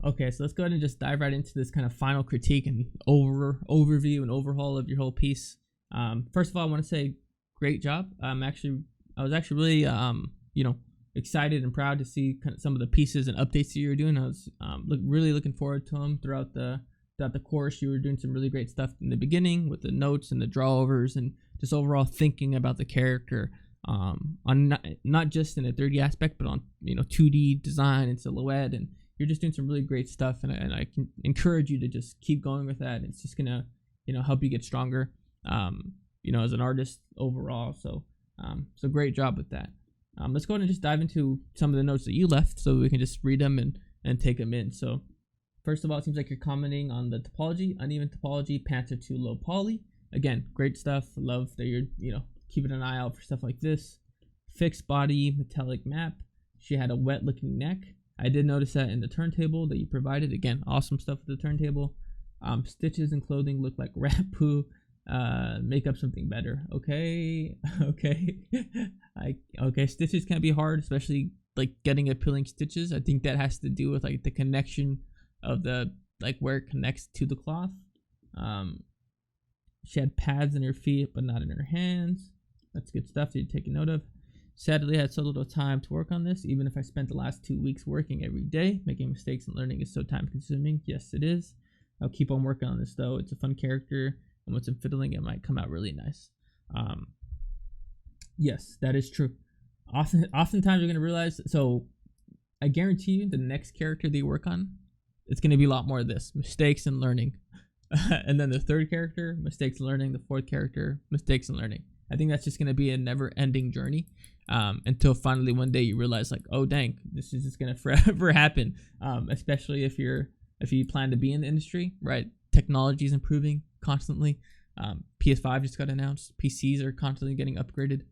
Okay, so let's go ahead and just dive right into this kind of final critique and overview and overhaul of your whole piece. First of all, I want to say great job. I was actually really excited and proud to see kind of some of the pieces and updates that you were doing. I was really looking forward to them throughout the course. You were doing some really great stuff in the beginning with the notes and the drawovers and just overall thinking about the character, on not just in a 3D aspect, but on 2D design and silhouette. And you're just doing some really great stuff, and I can encourage you to just keep going with that. It's just gonna help you get stronger, as an artist overall. So great job with that. Let's go ahead and just dive into some of the notes that you left so we can just read them and take them in. So first of all, it seems like you're commenting on the topology, uneven topology, pants are too low poly. Again, great stuff. Love that you're keeping an eye out for stuff like this. Fixed body metallic map. She had a wet looking neck. I did notice that in the turntable that you provided. Again, awesome stuff with the turntable. Stitches and clothing look like rat poo. Make up something better. Okay. Okay. Stitches can be hard, especially like getting appealing stitches. I think that has to do with like the connection of the where it connects to the cloth. She had pads in her feet, but not in her hands. That's good stuff that you're taking note of. Sadly, I had so little time to work on this, even if I spent the last 2 weeks working every day. Making mistakes and learning is so time consuming. Yes, it is. I'll keep on working on this though. It's a fun character, and with some fiddling, it might come out really nice. Yes, that is true. Oftentimes you're gonna realize. So, I guarantee you, the next character that you work on, it's gonna be a lot more of this: mistakes and learning. And then the third character, mistakes and learning. The fourth character, mistakes and learning. I think that's just gonna be a never-ending journey, until finally one day you realize, like, oh dang, this is just gonna forever happen. Especially if you plan to be in the industry, right? Technology is improving constantly. PS5 just got announced. PCs are constantly getting upgraded.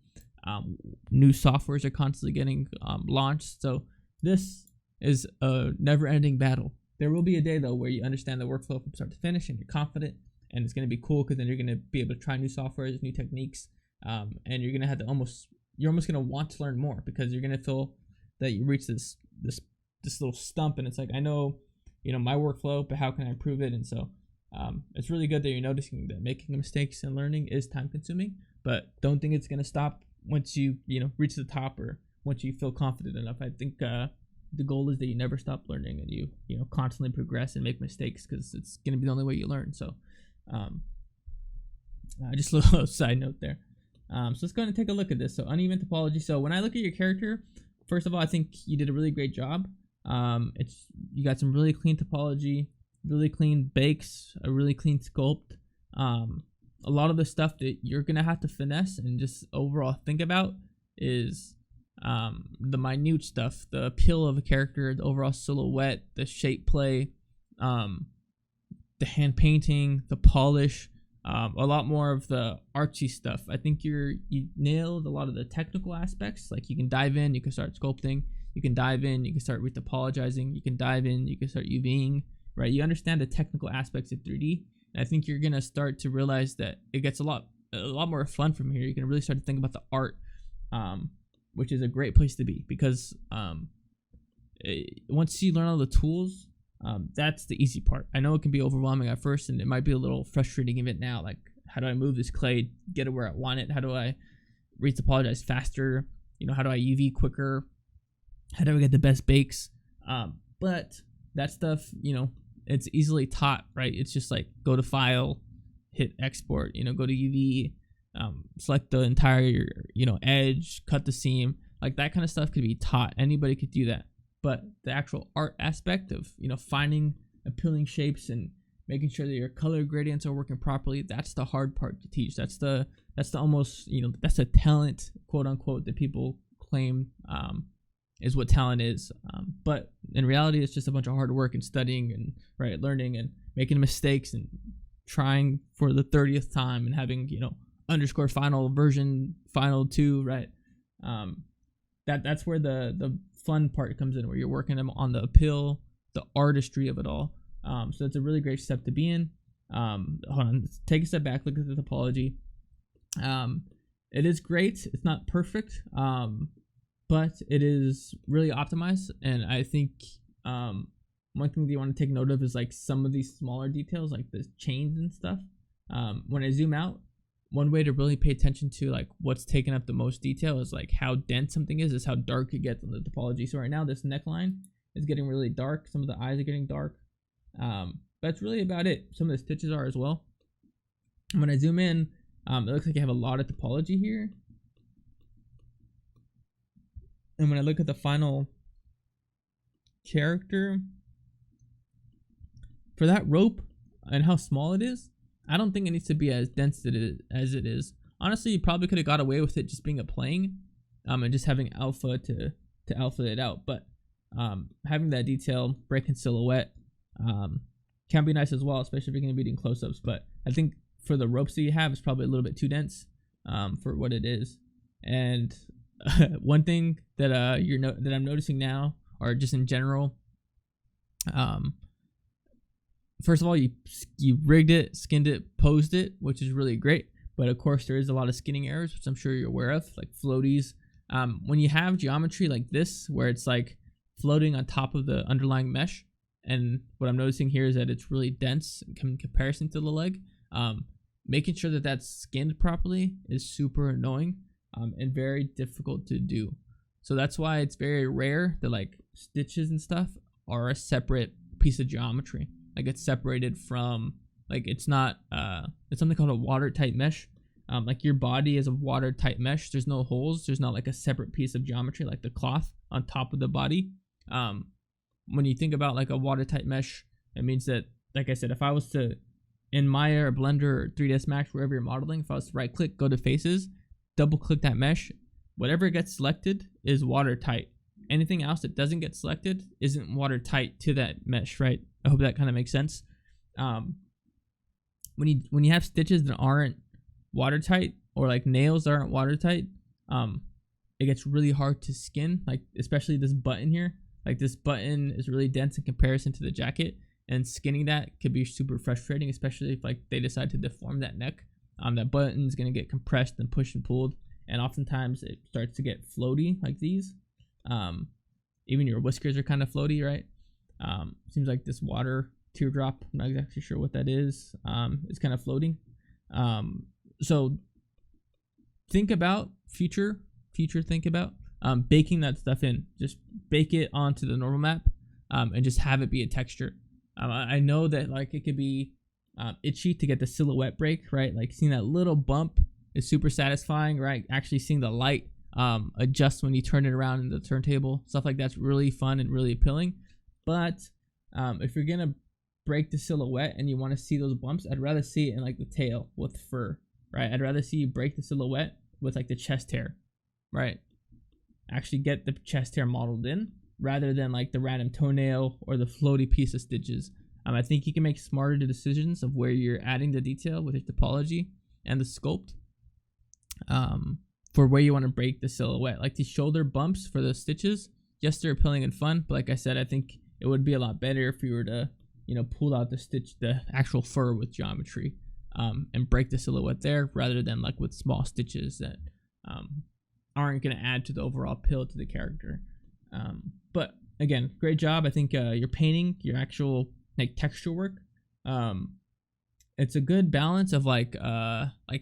New softwares are constantly getting launched. So this is a never-ending battle. There will be a day though where you understand the workflow from start to finish and you're confident, and it's going to be cool because then you're going to be able to try new softwares, new techniques, and you're going to have to you're almost going to want to learn more because you're going to feel that you reach this little stump, and it's like, I know my workflow, but how can I improve it? And so it's really good that you're noticing that making mistakes and learning is time consuming, but don't think it's going to stop once you reach the top or once you feel confident enough. I think the goal is that you never stop learning and you constantly progress and make mistakes, because it's going to be the only way you learn. So just a little side note there. So let's go ahead and take a look at this. So uneven topology. So when I look at your character, first of all, I think you did a really great job. You got some really clean topology, really clean bakes, a really clean sculpt. A lot of the stuff that you're gonna have to finesse and just overall think about is the minute stuff, the appeal of a character, the overall silhouette, the shape play, the hand painting, the polish, a lot more of the artsy stuff. I think you nailed a lot of the technical aspects. Like, you can dive in, you can start sculpting, you can dive in, you can start retopologizing, you can dive in, you can start UVing, right? You understand the technical aspects of 3D. And I think you're gonna start to realize that it gets a lot more fun from here. You can really start to think about the art, which is a great place to be, because once you learn all the tools, that's the easy part. I know it can be overwhelming at first, and it might be a little frustrating even now. Like, how do I move this clay, get it where I want it? How do I retopologize faster? How do I UV quicker? How do I get the best bakes? But that stuff, it's easily taught, right? It's just like, go to file, hit export, go to UV, select the entire, edge, cut the seam. Like, that kind of stuff could be taught. Anybody could do that. But the actual art aspect of, finding appealing shapes and making sure that your color gradients are working properly, that's the hard part to teach. That's the almost, that's a talent, quote unquote, that people claim is what talent is. But in reality, it's just a bunch of hard work and studying and learning and making mistakes and trying for the 30th time and having, underscore final version, final 2, right? That's where the fun part comes in, where you're working on the appeal, the artistry of it all. So it's a really great step to be in. Hold on, let's take a step back, look at the topology. It is great. It's not perfect, but it is really optimized, and I think one thing that you want to take note of is like some of these smaller details, like the chains and stuff. When I zoom out, one way to really pay attention to like what's taking up the most detail is like how dense something is how dark it gets on the topology. So right now this neckline is getting really dark. Some of the eyes are getting dark. That's really about it. Some of the stitches are as well. When I zoom in, it looks like you have a lot of topology here. And when I look at the final character, for that rope and how small it is, I don't think it needs to be as dense as it is. Honestly, you probably could have got away with it just being a plane, and just having alpha to alpha it out. But having that detail, breaking silhouette, can be nice as well, especially if you're going to be doing close-ups. But I think for the ropes that you have, it's probably a little bit too dense for what it is. And one thing that that I'm noticing now, or just in general, first of all, you rigged it, skinned it, posed it, which is really great. But of course, there is a lot of skinning errors, which I'm sure you're aware of, like floaties. When you have geometry like this, where it's like floating on top of the underlying mesh, and what I'm noticing here is that it's really dense in comparison to the leg. Making sure that that's skinned properly is super annoying and very difficult to do. So that's why it's very rare that like stitches and stuff are a separate piece of geometry. Like it's separated from, like it's not, it's something called a watertight mesh. Like your body is a watertight mesh. There's no holes. There's not like a separate piece of geometry like the cloth on top of the body. When you think about like a watertight mesh, it means that, like I said, if I was to, in Maya or Blender or 3ds Max, wherever you're modeling, if I was to right click, go to faces, double click that mesh, whatever gets selected is watertight. Anything else that doesn't get selected isn't watertight to that mesh, right? I hope that kind of makes sense. When you have stitches that aren't watertight, or like nails that aren't watertight, it gets really hard to skin, like especially this button here. Like this button is really dense in comparison to the jacket, and skinning that could be super frustrating, especially if like they decide to deform that neck. That button is going to get compressed and pushed and pulled, and oftentimes it starts to get floaty like these. Even your whiskers are kind of floaty, right? Seems like this water teardrop, I'm not exactly sure what that is. It's kind of floating. So think about future think about baking that stuff in. Just bake it onto the normal map, and just have it be a texture. I know that like it could be itchy to get the silhouette break, right? Like seeing that little bump is super satisfying, right? Actually seeing the light adjust when you turn it around in the turntable, stuff like that's really fun and really appealing. But if you're gonna break the silhouette and you want to see those bumps, I'd rather see it in like the tail with fur, right? I'd rather see you break the silhouette with like the chest hair, right? Actually get the chest hair modeled in, rather than like the random toenail or the floaty piece of stitches. I think you can make smarter decisions of where you're adding the detail with your topology and the sculpt, for where you want to break the silhouette. Like the shoulder bumps for the stitches, yes, they're appealing and fun, but like I said, I think it would be a lot better if you were to, pull out the actual fur with geometry, and break the silhouette there, rather than like with small stitches that aren't going to add to the overall appeal to the character. But again, great job. I think your painting, your actual like texture work, it's a good balance of like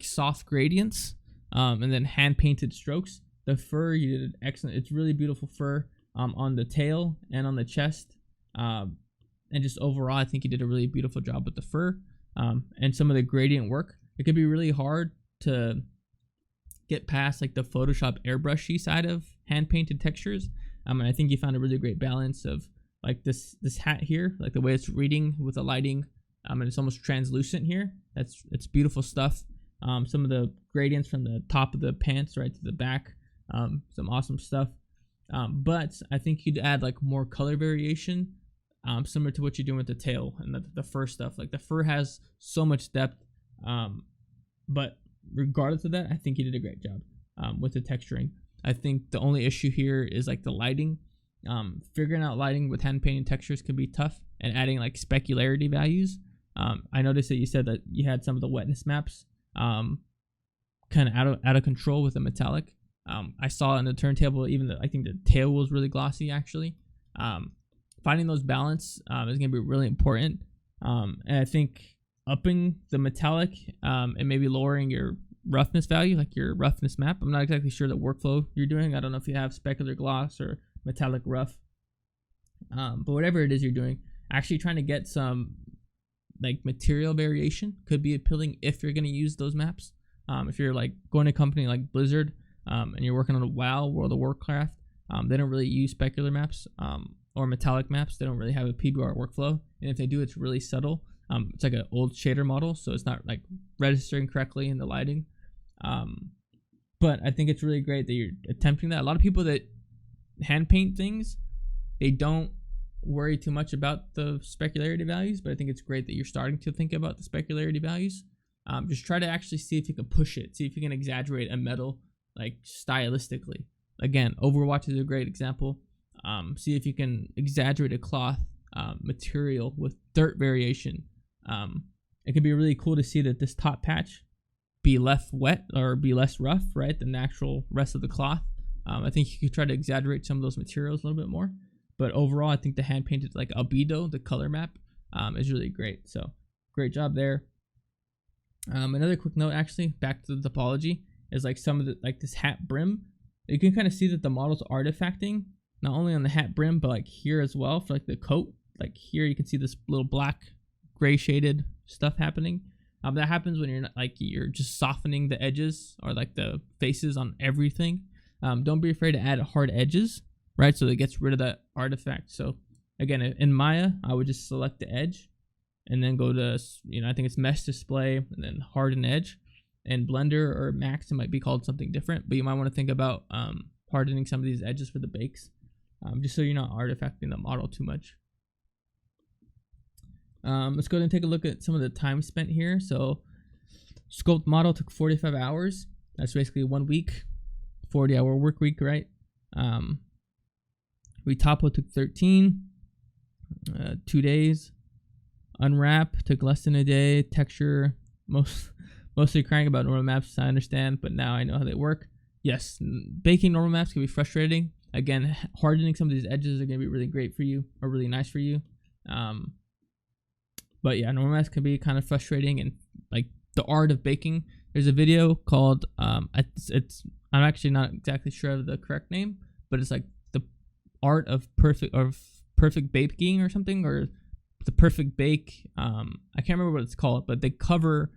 soft gradients, and then hand painted strokes. The fur, you did excellent. It's really beautiful fur on the tail and on the chest, and just overall, I think you did a really beautiful job with the fur, and some of the gradient work. It could be really hard to get past like the Photoshop airbrushy side of hand painted textures. And I think you found a really great balance of like this hat here, like the way it's reading with the lighting, and it's almost translucent here. It's beautiful stuff. Some of the gradients from the top of the pants right to the back, some awesome stuff. But I think you'd add like more color variation, similar to what you're doing with the tail and the fur stuff. Like the fur has so much depth, but regardless of that, I think you did a great job with the texturing. I think the only issue here is like the lighting. Figuring out lighting with hand painted textures can be tough, and adding like specularity values. I noticed that you said that you had some of the wetness maps kind of out of control with the metallic. I saw in the turntable, I think the tail was really glossy actually. finding those balance is going to be really important. And I think upping the metallic and maybe lowering your roughness value, like your roughness map. I'm not exactly sure the workflow you're doing. I don't know if you have specular gloss or metallic rough, but whatever it is you're doing, actually trying to get some like material variation could be appealing if you're going to use those maps. If you're like going to a company like Blizzard and you're working on a WoW, World of Warcraft, they don't really use specular maps or metallic maps. They don't really have a PBR workflow, and if they do, it's really subtle. It's like an old shader model, so it's not like registering correctly in the lighting. But I think it's really great that you're attempting that. A lot of people that hand paint things, they don't worry too much about the specularity values, but I think it's great that you're starting to think about the specularity values. Just try to actually see if you can push it, see if you can exaggerate a metal like stylistically. Again, Overwatch is a great example. See if you can exaggerate a cloth material with dirt variation. It could be really cool to see that this top patch be less wet or be less rough, right, than the actual rest of the cloth. I think you could try to exaggerate some of those materials a little bit more. But overall, I think the hand painted like albedo, the color map, is really great. So great job there. Another quick note, actually, back to the topology, is like some of the, like this hat brim. You can kind of see that the model's artifacting, not only on the hat brim, but like here as well for like the coat. Like here, you can see this little black, gray shaded stuff happening. That happens when you're not, like you're just softening the edges or like the faces on everything. Don't be afraid to add hard edges, right? So that gets rid of that artifact. So again, in Maya, I would just select the edge and then go to, I think it's mesh display and then harden edge. In Blender or Max, it might be called something different, but you might want to think about hardening some of these edges for the bakes, just so you're not artifacting the model too much. Let's go ahead and take a look at some of the time spent here. So sculpt model took 45 hours. That's basically 1 week, 40-hour work week, right? Retopo took 13, 2 days. Unwrap took less than a day. Texture, mostly crying about normal maps, I understand, but now I know how they work. Yes, baking normal maps can be frustrating. Again, hardening some of these edges are going to be really great for you, or really nice for you. But yeah, normal maps can be kind of frustrating, and like the art of baking. There's a video called I'm actually not exactly sure of the correct name, but it's like the art of perfect baking or something, or the perfect bake. I can't remember what it's called, but they cover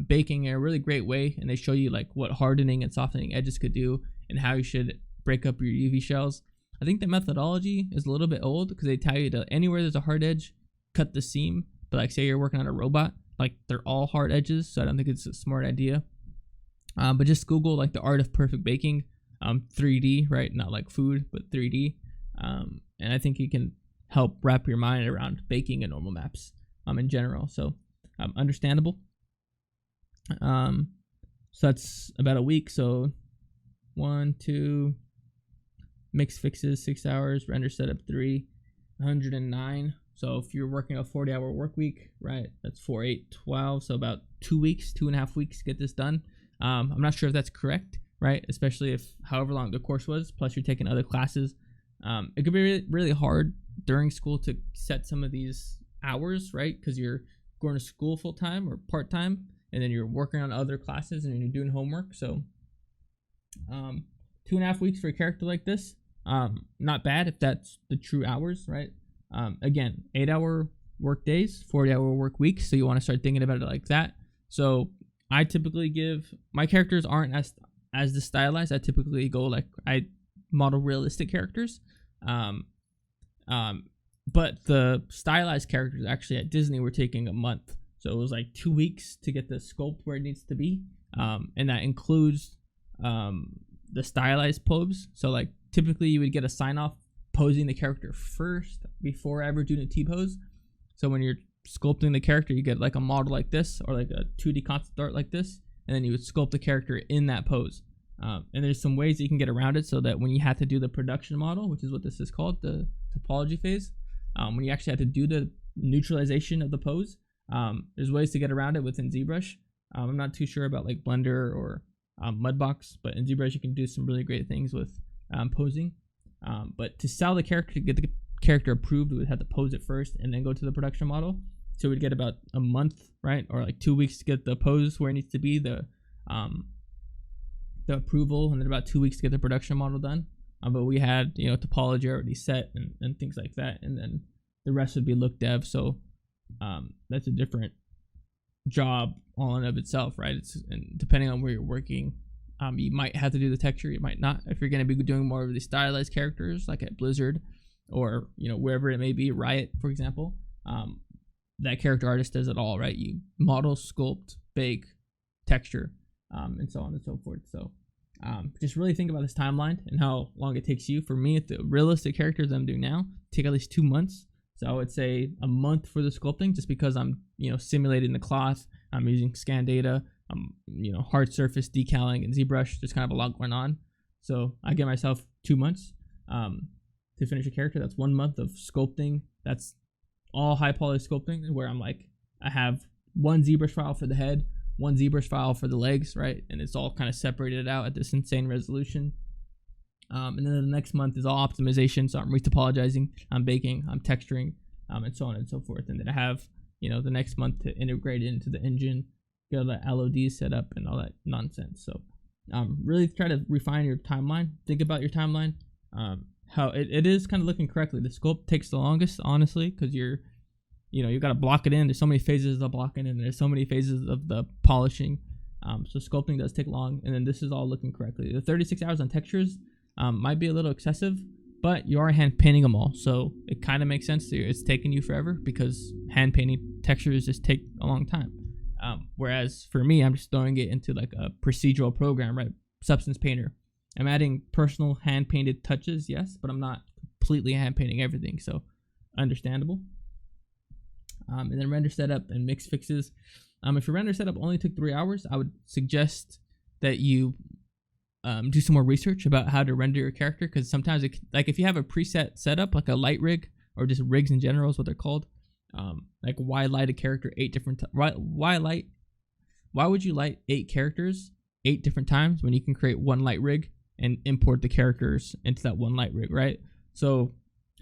baking in a really great way, and they show you like what hardening and softening edges could do and how you should break up your UV shells. I think the methodology is a little bit old because they tell you to anywhere there's a hard edge, cut the seam. But like say you're working on a robot, like they're all hard edges, so I don't think it's a smart idea. But just Google like the art of perfect baking, 3D, right? Not like food, but 3D. And I think you can help wrap your mind around baking and normal maps in general. So understandable. So that's about a week. So 1, 2, mix fixes 6 hours, render setup 3, 109. So if you're working a 40-hour work week, right, that's 4, 8, 12. So about 2 weeks, 2.5 weeks to get this done. I'm not sure if that's correct, right? Especially if however long the course was, plus you're taking other classes. It could be really, really hard during school to set some of these hours, right? Because you're going to school full time or part time, and then you're working on other classes and then you're doing homework. So 2.5 weeks for a character like this, not bad if that's the true hours, right? Again, 8-hour work days, 40-hour work weeks. So you want to start thinking about it like that. So I typically give, my characters aren't as the stylized. I typically go like, I model realistic characters. But the stylized characters actually at Disney were taking a month. So it was like 2 weeks to get the sculpt where it needs to be. And that includes the stylized pose. So like typically you would get a sign off posing the character first before ever doing a T-pose. So when you're sculpting the character, you get like a model like this or like a 2D concept art like this, and then you would sculpt the character in that pose. And there's some ways that you can get around it so that when you have to do the production model, which is what this is called, the topology phase, when you actually have to do the neutralization of the pose, there's ways to get around it within ZBrush. I'm not too sure about like Blender or Mudbox, but in ZBrush you can do some really great things with posing. But to sell the character, to get character approved, we would have to pose it first and then go to the production model. So we'd get about a month, right, or like 2 weeks to get the pose where it needs to be, the approval, and then about 2 weeks to get the production model done. But we had, you know, topology already set and things like that, and then the rest would be look dev. So that's a different job all in of itself, right? It's, and depending on where you're working, you might have to do the texture, you might not. If you're going to be doing more of the stylized characters like at Blizzard, or, you know, wherever it may be, Riot, for example, that character artist does it all, right? You model, sculpt, bake, texture, and so on and so forth. So just really think about this timeline and how long it takes you. For me, the realistic characters I'm doing now take at least 2 months. So I would say a month for the sculpting, just because I'm, you know, simulating the cloth, I'm using scan data, I'm, you know, hard surface decaling and ZBrush. There's kind of a lot going on. So I give myself 2 months to finish a character. That's 1 month of sculpting. That's all high poly sculpting, where I'm like, I have one ZBrush file for the head, one ZBrush file for the legs, right? And it's all kind of separated out at this insane resolution. And then the next month is all optimization. So I'm retopologizing, I'm baking, I'm texturing, and so on and so forth. And then I have, you know, the next month to integrate it into the engine, get all the LODs set up and all that nonsense. So really try to refine your timeline. Think about your timeline. How it is kind of looking correctly. The sculpt takes the longest, honestly, because you got to block it in. There's so many phases of blocking in. There's so many phases of the polishing. So sculpting does take long, and then this is all looking correctly. The 36 hours on textures might be a little excessive, but you are hand painting them all, so it kind of makes sense to you. It's taking you forever because hand painting textures just take a long time. Whereas for me, I'm just throwing it into like a procedural program, right? Substance Painter. I'm adding personal hand painted touches, yes, but I'm not completely hand painting everything, so understandable. And then render setup and mix fixes. If your render setup only took 3 hours, I would suggest that you do some more research about how to render your character, because sometimes like if you have a preset setup, like a light rig or just rigs in general is what they're called. Like why light a character 8 different why would you light 8 characters 8 different times when you can create one light rig and import the characters into that one light rig, right? So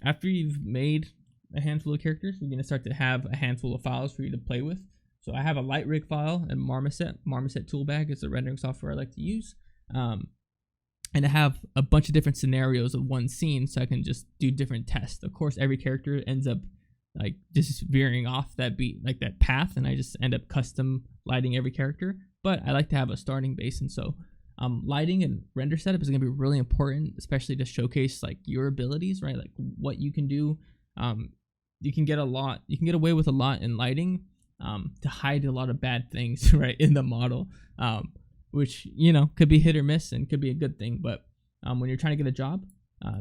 after you've made a handful of characters, you're going to start to have a handful of files for you to play with. So I have a light rig file and Marmoset Toolbag is the rendering software I like to use. And I have a bunch of different scenarios of one scene, so I can just do different tests. Of course, every character ends up like just veering off that beat, like that path, and I just end up custom lighting every character. But I like to have a starting base, and so lighting and render setup is going to be really important, especially to showcase like your abilities, right? Like what you can do. You can get away with a lot in lighting to hide a lot of bad things, right, in the model, which, you know, could be hit or miss and could be a good thing. But when you're trying to get a job,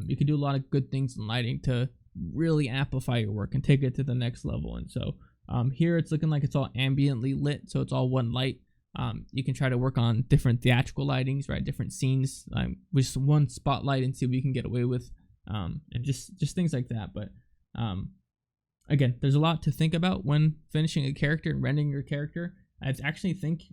you can do a lot of good things in lighting to really amplify your work and take it to the next level. And so here it's looking like it's all ambiently lit, so it's all one light. You can try to work on different theatrical lightings, right? Different scenes with just one spotlight and see what you can get away with, and just things like that. But again, there's a lot to think about when finishing a character and rendering your character. I actually think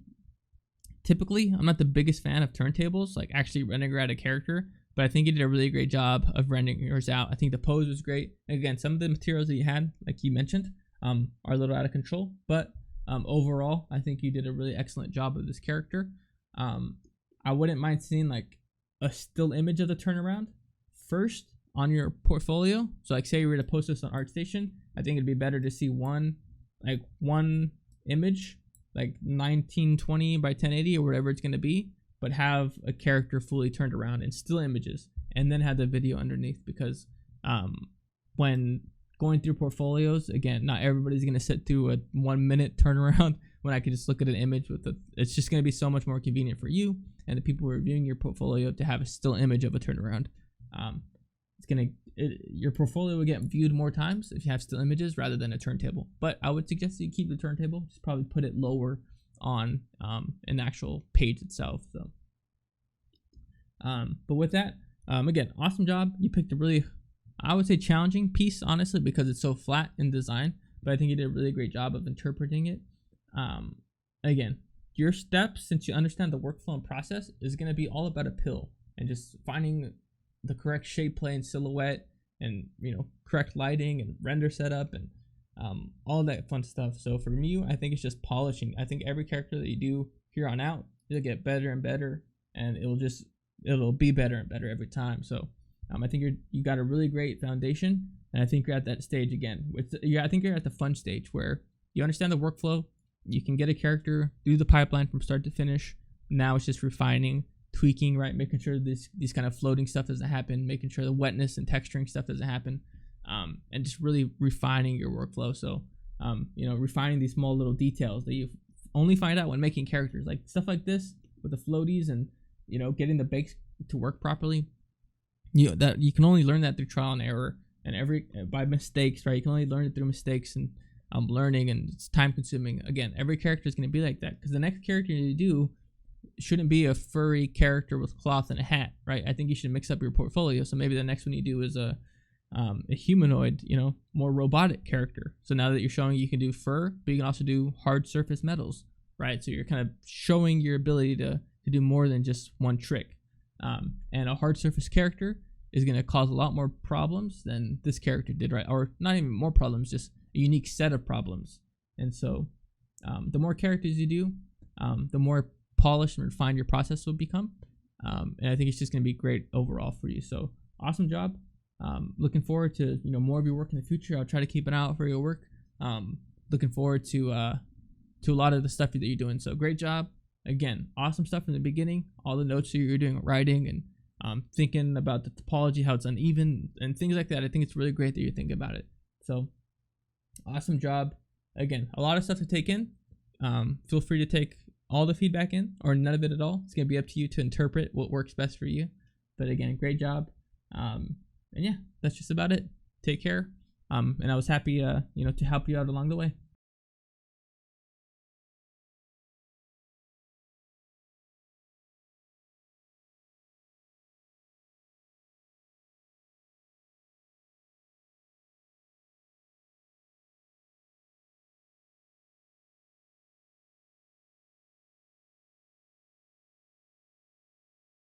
typically I'm not the biggest fan of turntables, like actually rendering out a character, but I think you did a really great job of rendering yours out. I think the pose was great. Again, some of the materials that you had, like you mentioned, are a little out of control, but overall, I think you did a really excellent job of this character. I wouldn't mind seeing like a still image of the turnaround first on your portfolio. So like say you were to post this on ArtStation, I think it'd be better to see one image, like 1920 by 1080 or whatever it's going to be, but have a character fully turned around and still images, and then have the video underneath, because when going through portfolios, again, not everybody's going to sit through a 1 minute turnaround when I could just look at an image with it. It's just going to be so much more convenient for you and the people reviewing your portfolio to have a still image of a turnaround. Your portfolio will get viewed more times if you have still images rather than a turntable. But I would suggest that you keep the turntable, just probably put it lower on an actual page itself. So, but with that, again, awesome job. You picked a really, I would say, challenging piece, honestly, because it's so flat in design. But I think you did a really great job of interpreting it. Again, your steps, since you understand the workflow and process, is going to be all about a pill and just finding the correct shape, play, and silhouette, and correct lighting and render setup and all that fun stuff. So for me, I think it's just polishing. I think every character that you do here on out, it'll get better and better, and it'll be better and better every time. So I think you got a really great foundation, and I think you're at that stage again. I think you're at the fun stage where you understand the workflow. You can get a character, do the pipeline from start to finish. Now it's just refining, tweaking, right? Making sure these kind of floating stuff doesn't happen, making sure the wetness and texturing stuff doesn't happen, and just really refining your workflow. So, refining these small little details that you only find out when making characters, like stuff like this with the floaties and getting the bakes to work properly. That you can only learn that through trial and error and by mistakes, right? You can only learn it through mistakes and learning, and it's time consuming. Again, every character is going to be like that, because the next character you do shouldn't be a furry character with cloth and a hat, right? I think you should mix up your portfolio. So maybe the next one you do is a humanoid, more robotic character. So now that you're showing you can do fur, but you can also do hard surface metals, right? So you're kind of showing your ability to do more than just one trick. And a hard surface character is going to cause a lot more problems than this character did, right? Or not even more problems, just a unique set of problems. And so the more characters you do, the more polished and refined your process will become. And I think it's just going to be great overall for you. So awesome job. Looking forward to more of your work in the future. I'll try to keep an eye out for your work. Looking forward to a lot of the stuff that you're doing. So great job. Again, awesome stuff from the beginning. All the notes that you're doing, writing, and thinking about the topology, how it's uneven, and things like that. I think it's really great that you're thinking about it. So awesome job. Again, a lot of stuff to take in. Feel free to take all the feedback in, or none of it at all. It's going to be up to you to interpret what works best for you. But again, great job. And yeah, that's just about it. Take care. And I was happy, to help you out along the way.